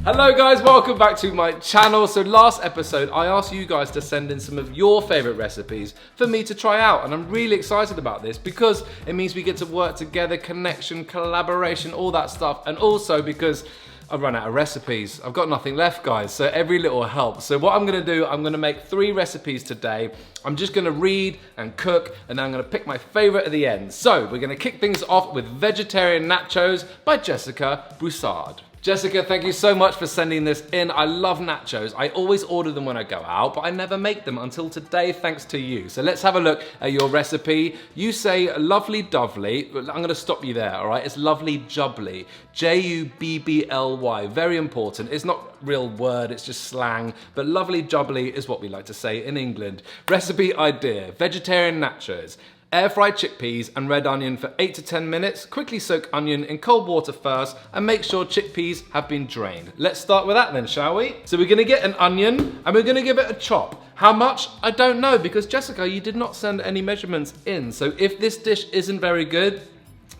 Hello guys, welcome back to my channel. So last episode, I asked you guys to send in some of your favorite recipes for me to try out. And I'm really excited about this because it means we get to work together, connection, collaboration, all that stuff. And also because I've run out of recipes. I've got nothing left, guys, so every little helps. So what I'm gonna do, I'm gonna make 3 recipes today. I'm just gonna read and cook, and then I'm gonna pick my favorite at the end. So we're gonna kick things off with vegetarian nachos by Jessica Broussard. Jessica, thank you so much for sending this in. I love nachos. I always order them when I go out, but I never make them until today, thanks to you. So let's have a look at your recipe. You say lovely dovely. I'm gonna stop you there, all right? It's lovely jubbly. Jubbly, very important. It's not a real word, it's just slang, but lovely jubbly is what we like to say in England. Recipe idea, vegetarian nachos. Air fried chickpeas and red onion for 8 to 10 minutes. Quickly soak onion in cold water first and make sure chickpeas have been drained. Let's start with that then, shall we? So we're gonna get an onion and we're gonna give it a chop. How much? I don't know, because Jessica, you did not send any measurements in. So if this dish isn't very good,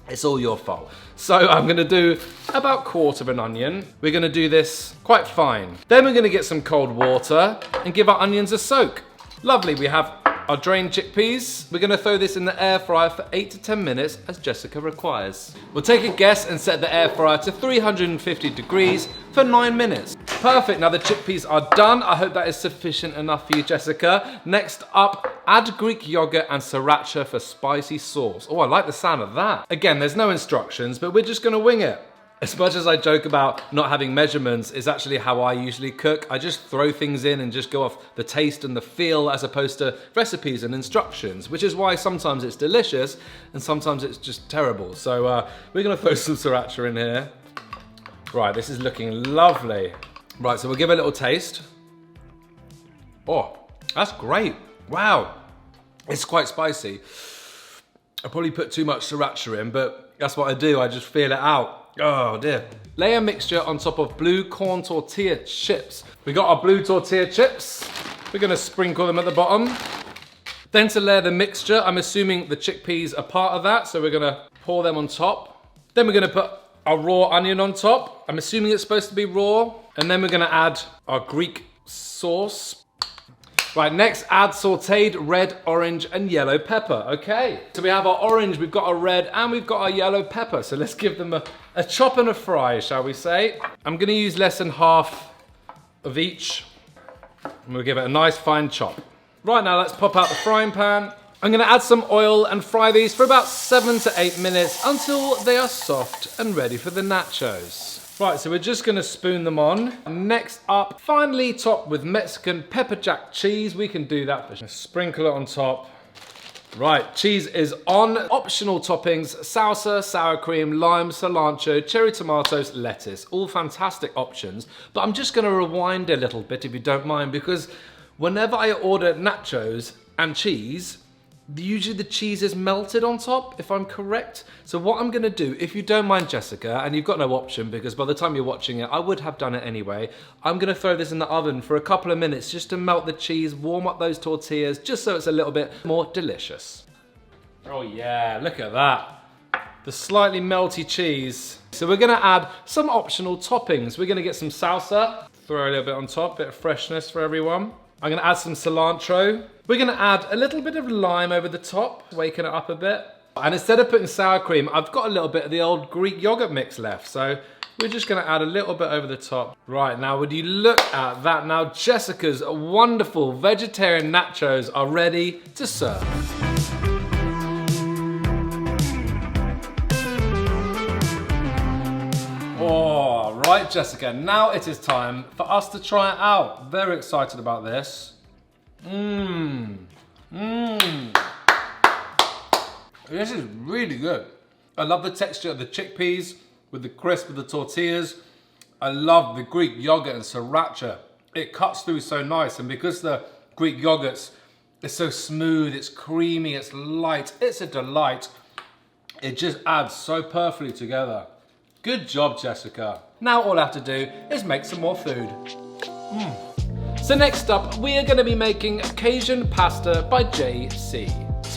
it's all your fault. So I'm gonna do about 1/4 of an onion. We're gonna do this quite fine. Then we're gonna get some cold water and give our onions a soak. Lovely, we have our drained chickpeas. We're gonna throw this in the air fryer for 8 to 10 minutes as Jessica requires. We'll take a guess and set the air fryer to 350 degrees for 9 minutes. Perfect, now the chickpeas are done. I hope that is sufficient enough for you, Jessica. Next up, add Greek yogurt and sriracha for spicy sauce. Oh, I like the sound of that. Again, there's no instructions, but we're just gonna wing it. As much as I joke about not having measurements, it's actually how I usually cook. I just throw things in and just go off the taste and the feel as opposed to recipes and instructions, which is why sometimes it's delicious and sometimes it's just terrible. So we're gonna throw some sriracha in here. Right, this is looking lovely. Right, so we'll give it a little taste. Oh, that's great. Wow, it's quite spicy. I probably put too much sriracha in, but that's what I do, I just feel it out. Oh dear. Lay a mixture on top of blue corn tortilla chips. We got our blue tortilla chips. We're gonna sprinkle them at the bottom. Then to layer the mixture, I'm assuming the chickpeas are part of that, so we're gonna pour them on top. Then we're gonna put our raw onion on top. I'm assuming it's supposed to be raw. And then we're gonna add our Greek sauce. Right, next add sauteed red, orange, and yellow pepper, okay. So we have our orange, we've got our red, and we've got our yellow pepper. So let's give them a chop and a fry, shall we say. I'm gonna use less than half of each, and we'll give it a nice fine chop. Right, now let's pop out the frying pan. I'm gonna add some oil and fry these for about 7 to 8 minutes until they are soft and ready for the nachos. Right, so we're just gonna spoon them on. Next up, finely topped with Mexican pepper jack cheese. We can do that. Sprinkle it on top. Right, cheese is on. Optional toppings, salsa, sour cream, lime, cilantro, cherry tomatoes, lettuce. All fantastic options. But I'm just gonna rewind a little bit if you don't mind, because whenever I order nachos and cheese, usually the cheese is melted on top, if I'm correct. So what I'm gonna do, if you don't mind, Jessica, and you've got no option because by the time you're watching it, I would have done it anyway, I'm gonna throw this in the oven for a couple of minutes just to melt the cheese, warm up those tortillas, just so it's a little bit more delicious. Oh yeah, look at that. The slightly melty cheese. So we're gonna add some optional toppings. We're gonna get some salsa, throw a little bit on top, bit of freshness for everyone. I'm gonna add some cilantro. We're gonna add a little bit of lime over the top, waking it up a bit. And instead of putting sour cream, I've got a little bit of the old Greek yogurt mix left. So we're just gonna add a little bit over the top. Right, now would you look at that? Now Jessica's wonderful vegetarian nachos are ready to serve. Oh, right, Jessica, now it is time for us to try it out. Very excited about this. This is really good. I love the texture of the chickpeas with the crisp of the tortillas. I love the Greek yogurt and sriracha. It cuts through so nice, and because the Greek yogurt's so smooth, it's creamy, it's light, it's a delight. It just adds so perfectly together. Good job, Jessica. Now all I have to do is make some more food. So next up, we are going to be making Cajun pasta by J.C.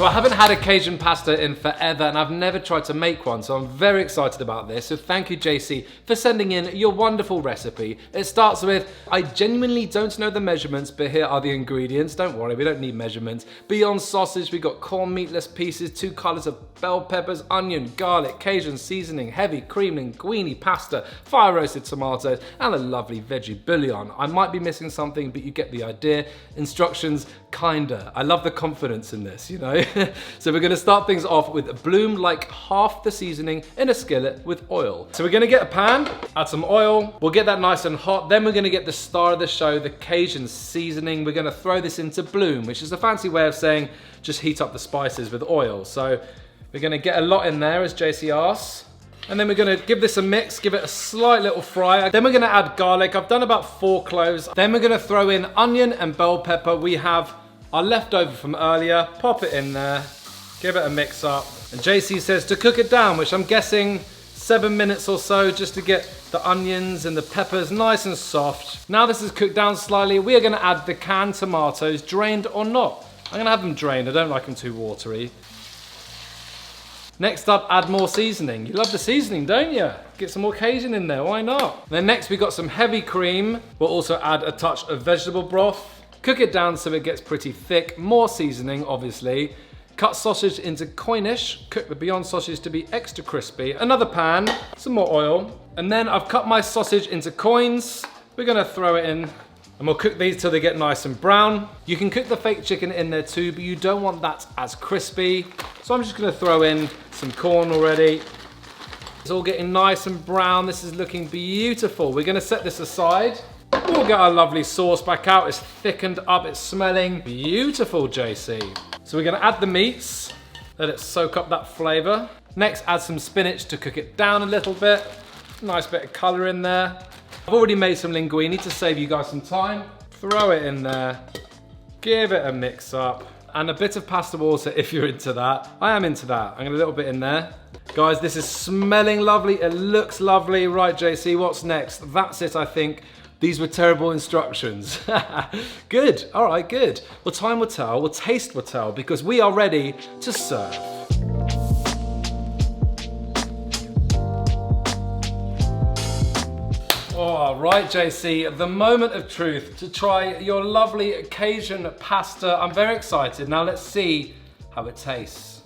So I haven't had a Cajun pasta in forever and I've never tried to make one, so I'm very excited about this. So thank you, JC, for sending in your wonderful recipe. It starts with, I genuinely don't know the measurements, but here are the ingredients. Don't worry, we don't need measurements. Beyond sausage, we got corn meatless pieces, 2 colors of bell peppers, onion, garlic, Cajun seasoning, heavy cream linguine pasta, fire roasted tomatoes, and a lovely veggie bouillon. I might be missing something, but you get the idea. Instructions, kinda. I love the confidence in this, you know? So we're gonna start things off with bloom like half the seasoning in a skillet with oil. So we're gonna get a pan, add some oil, we'll get that nice and hot, then we're gonna get the star of the show, the Cajun seasoning. We're gonna throw this into bloom, which is a fancy way of saying just heat up the spices with oil. So we're gonna get a lot in there, as JC asks. And then we're gonna give this a mix, give it a slight little fry. Then we're gonna add garlic. I've done about 4 cloves. Then we're gonna throw in onion and bell pepper. We have our leftover from earlier. Pop it in there, give it a mix up. And JC says to cook it down, which I'm guessing 7 minutes or so, just to get the onions and the peppers nice and soft. Now this is cooked down slightly, we are gonna add the canned tomatoes, drained or not. I'm gonna have them drained, I don't like them too watery. Next up, add more seasoning. You love the seasoning, don't you? Get some more Cajun in there, why not? Then next we got some heavy cream. We'll also add a touch of vegetable broth. Cook it down so it gets pretty thick. More seasoning, obviously. Cut sausage into coinish. Cook the Beyond sausage to be extra crispy. Another pan, some more oil. And then I've cut my sausage into coins. We're gonna throw it in and we'll cook these till they get nice and brown. You can cook the fake chicken in there too, but you don't want that as crispy. So I'm just gonna throw in some corn already. It's all getting nice and brown. This is looking beautiful. We're gonna set this aside. We'll get our lovely sauce back out. It's thickened up, it's smelling beautiful, JC. So we're gonna add the meats, let it soak up that flavor. Next, add some spinach to cook it down a little bit. Nice bit of color in there. I've already made some linguine to save you guys some time. Throw it in there, give it a mix up, and a bit of pasta water if you're into that. I am into that. I'm gonna a little bit in there. Guys, this is smelling lovely, it looks lovely. Right, JC, what's next? That's it, I think. These were terrible instructions. Good, all right, good. Well, time will tell, well, taste will tell, because we are ready to serve. All right, JC, the moment of truth to try your lovely Cajun pasta. I'm very excited. Now let's see how it tastes.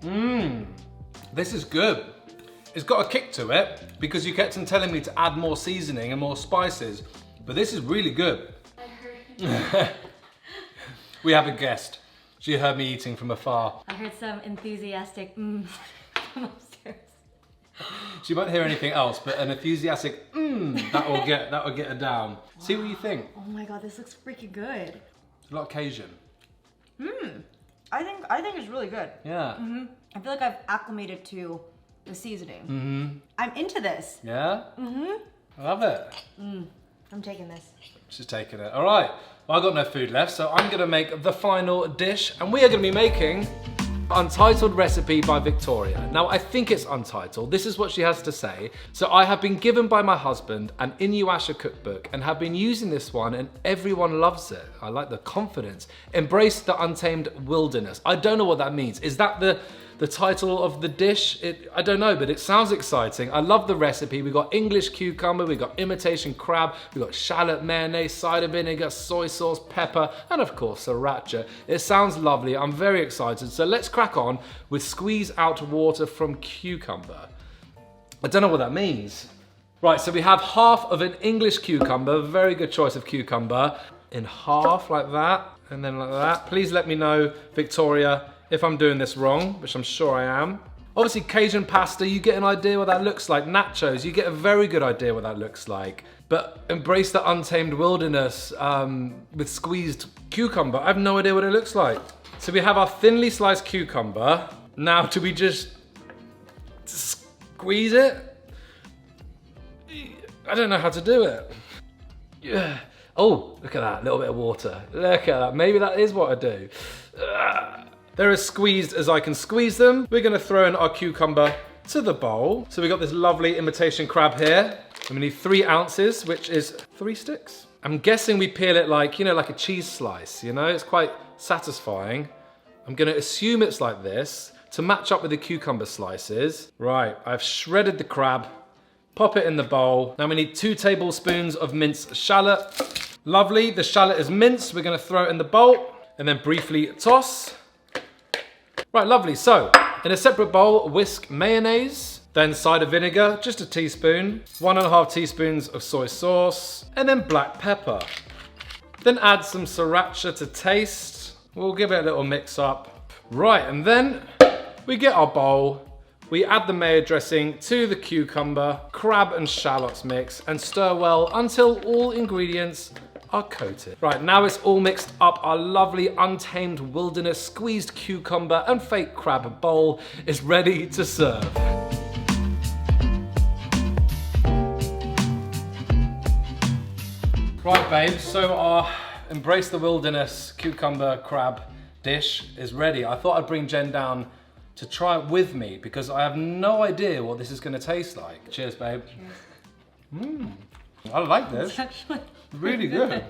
This is good. It's got a kick to it because you kept on telling me to add more seasoning and more spices, but this is really good. I heard. We have a guest. She heard me eating from afar. I heard some enthusiastic from upstairs. She won't hear anything else, but an enthusiastic that will get her down. Wow. See what you think. Oh my god, this looks freaking good. It's a lot of Cajun. I think it's really good. Yeah. I feel like I've acclimated to the seasoning. I'm into this. Yeah? I love it. I'm taking this. She's taking it. All right. Well, I've got no food left, so I'm gonna make the final dish, and we are gonna be making Untitled Recipe by Victoria. Now, I think it's untitled. This is what she has to say. So I have been given by my husband an Inuasha cookbook and have been using this one, and everyone loves it. I like the confidence. Embrace the untamed wilderness. I don't know what that means. Is that the title of the dish? I don't know, but it sounds exciting. I love the recipe. We got English cucumber, we got imitation crab, we got shallot, mayonnaise, cider vinegar, soy sauce, pepper, and of course sriracha. It sounds lovely. I'm very excited. So let's crack on with squeeze out water from cucumber. I don't know what that means. Right, so we have half of an English cucumber, very good choice of cucumber, in half like that, and then like that. Please let me know, Victoria, if I'm doing this wrong, which I'm sure I am. Obviously Cajun pasta, you get an idea what that looks like. Nachos, you get a very good idea what that looks like. But embrace the untamed wilderness with squeezed cucumber. I have no idea what it looks like. So we have our thinly sliced cucumber. Now, do we just squeeze it? I don't know how to do it. Yeah. Oh, look at that, a little bit of water. Look at that, maybe that is what I do. They're as squeezed as I can squeeze them. We're gonna throw in our cucumber to the bowl. So we got this lovely imitation crab here. And we need 3 ounces, which is 3 sticks. I'm guessing we peel it like, you know, like a cheese slice, you know? It's quite satisfying. I'm gonna assume it's like this to match up with the cucumber slices. Right, I've shredded the crab, pop it in the bowl. Now we need 2 tablespoons of minced shallot. Lovely, the shallot is minced. We're gonna throw it in the bowl and then briefly toss. Right, lovely. So, in a separate bowl, whisk mayonnaise, then cider vinegar, just a teaspoon, 1.5 teaspoons of soy sauce, and then black pepper. Then add some sriracha to taste. We'll give it a little mix up. Right, and then we get our bowl. We add the mayo dressing to the cucumber, crab and shallots mix and stir well until all ingredients are coated. Right, now it's all mixed up. Our lovely untamed wilderness squeezed cucumber and fake crab bowl is ready to serve. Right, babes, so our embrace the wilderness cucumber crab dish is ready. I thought I'd bring Jen down to try it with me because I have no idea what this is going to taste like. Cheers, babe. Cheers. I like this. It's actually really good.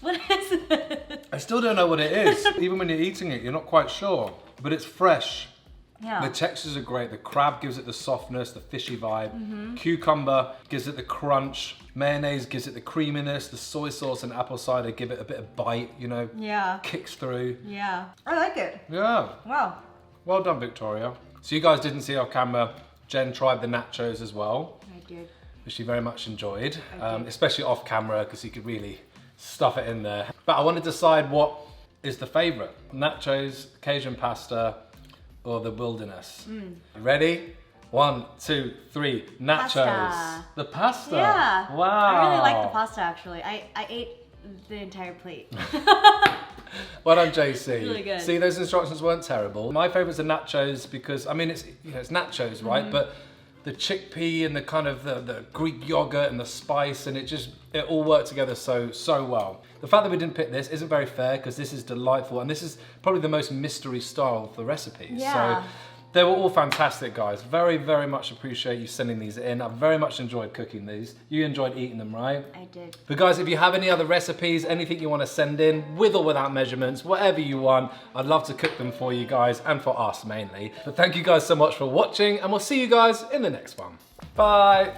What is it? I still don't know what it is. Even when you're eating it, you're not quite sure. But it's fresh. Yeah. The textures are great. The crab gives it the softness, the fishy vibe. Cucumber gives it the crunch. Mayonnaise gives it the creaminess. The soy sauce and apple cider give it a bit of bite, you know. Yeah. Kicks through. Yeah. I like it. Yeah. Wow. Well done, Victoria. So you guys didn't see off camera, Jen tried the nachos as well. I did. Which she very much enjoyed, especially off camera because you could really stuff it in there. But I want to decide what is the favorite, nachos, Cajun pasta, or the wilderness. Ready? 1, 2, 3, nachos. Pasta. The pasta? Yeah. Wow. I really like the pasta actually. I ate the entire plate. Well done, JC. Really good. See, those instructions weren't terrible. My favorite's the nachos because, I mean, it's, you know, it's nachos, right? But the chickpea and the kind of the Greek yogurt and the spice and it all worked together so well. The fact that we didn't pick this isn't very fair because this is delightful and this is probably the most mystery style of the recipes. Yeah. So they were all fantastic, guys. Very, very much appreciate you sending these in. I very much enjoyed cooking these. You enjoyed eating them, right? I did. But guys, if you have any other recipes, anything you want to send in, with or without measurements, whatever you want, I'd love to cook them for you guys and for us mainly. But thank you guys so much for watching and we'll see you guys in the next one. Bye.